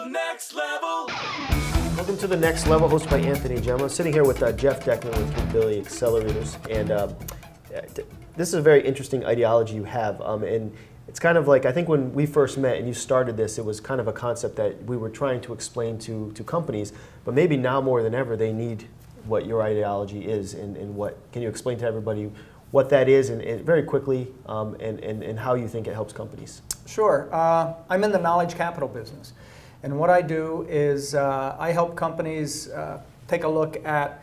the next level. Welcome to The Next Level, hosted by Anthony Gemma. Sitting here with Jeff Deckman with Capability Accelerators. And this is a very interesting ideology you have. And it's kind of like, I think when we first met and you started this, it was kind of a concept that we were trying to explain to companies. But maybe now more than ever, they need what your ideology is and what, can you explain to everybody what that is and very quickly and how you think it helps companies? Sure. I'm in the knowledge capital business. And what I do is I help companies take a look at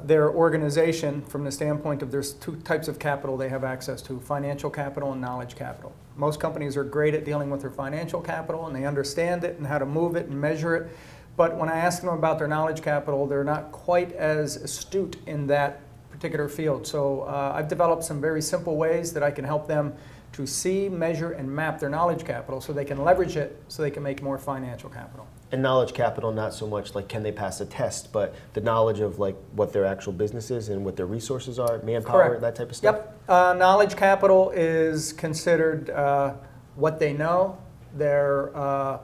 their organization from the standpoint of there's two types of capital they have access to, financial capital and knowledge capital. Most companies are great at dealing with their financial capital and they understand it and how to move it and measure it. But when I ask them about their knowledge capital, they're not quite as astute in that particular field. So I've developed some very simple ways that I can help them to see, measure, and map their knowledge capital so they can leverage it so they can make more financial capital. And knowledge capital, not so much like can they pass a test, but the knowledge of like what their actual business is and what their resources are, manpower, Correct. That type of stuff? Yep. Knowledge capital is considered what they know, their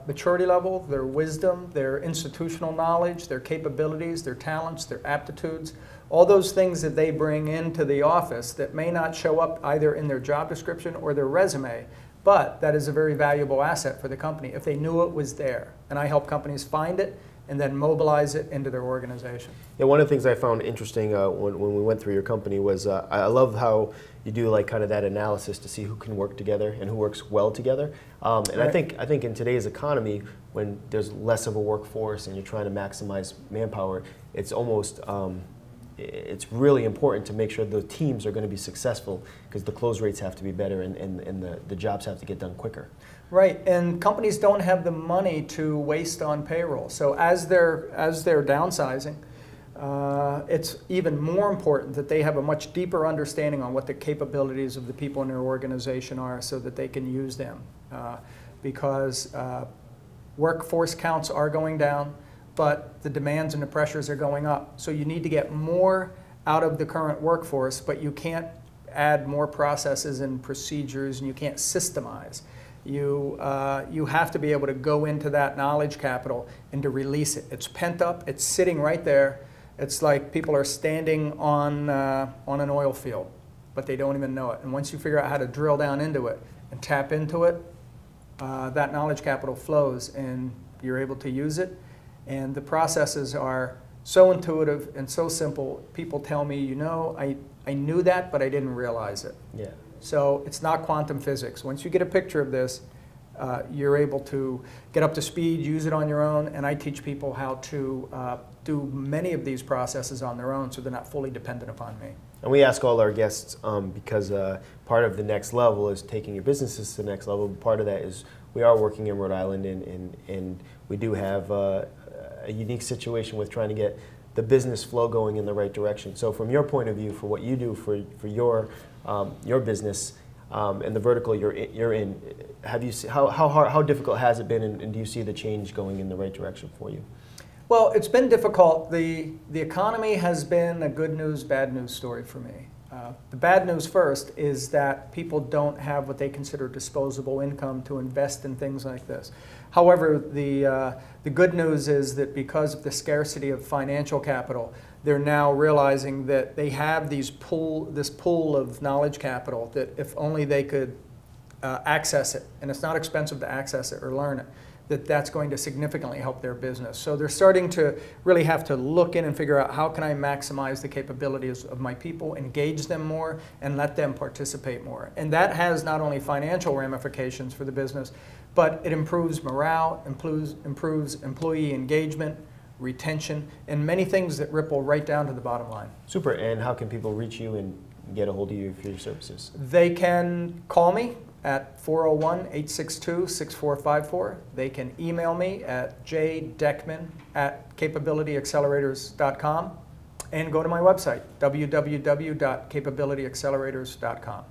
maturity level, their wisdom, their institutional knowledge, their capabilities, their talents, their aptitudes, all those things that they bring into the office that may not show up either in their job description or their resume, but that is a very valuable asset for the company if they knew it was there. And I help companies find it and then mobilize it into their organization. Yeah, one of the things I found interesting when we went through your company was I love how you do like kind of that analysis to see who can work together and who works well together. And Right. I think in today's economy, when there's less of a workforce and you're trying to maximize manpower, it's almost it's really important to make sure the teams are going to be successful because the close rates have to be better and the jobs have to get done quicker. Right, and companies don't have the money to waste on payroll. So as they're downsizing, it's even more important that they have a much deeper understanding on what the capabilities of the people in their organization are so that they can use them. Because workforce counts are going down, but the demands and the pressures are going up. So you need to get more out of the current workforce, but you can't add more processes and procedures, and you can't systemize. You have to be able to go into that knowledge capital and to release it. It's pent up, it's sitting right there. It's like people are standing on an oil field, but they don't even know it. And once you figure out how to drill down into it and tap into it, that knowledge capital flows and you're able to use it. And the processes are so intuitive and so simple. People tell me, you know, I knew that, but I didn't realize it. Yeah. So it's not quantum physics. Once you get a picture of this, you're able to get up to speed, use it on your own, and I teach people how to do many of these processes on their own so they're not fully dependent upon me. And we ask all our guests, because part of the next level is taking your businesses to the next level. Part of that is we are working in Rhode Island and we do have a unique situation with trying to get the business flow going in the right direction. So from your point of view, for what you do for your business and the vertical you're in, have you how difficult has it been, and do you see the change going in the right direction for you? Well, it's been difficult. The economy has been a good news, bad news story for me. The bad news first is that people don't have what they consider disposable income to invest in things like this. However, the good news is that because of the scarcity of financial capital, they're now realizing that they have this pool of knowledge capital that if only they could access it, and it's not expensive to access it or learn it, that's going to significantly help their business. So they're starting to really have to look in and figure out how can I maximize the capabilities of my people, engage them more, and let them participate more. And that has not only financial ramifications for the business, but it improves morale, improves employee engagement, retention, and many things that ripple right down to the bottom line. Super. And how can people reach you and get a hold of you for your services? They can call me at 401-862-6454. They can email me at jdeckman@capabilityaccelerators.com and go to my website, www.capabilityaccelerators.com.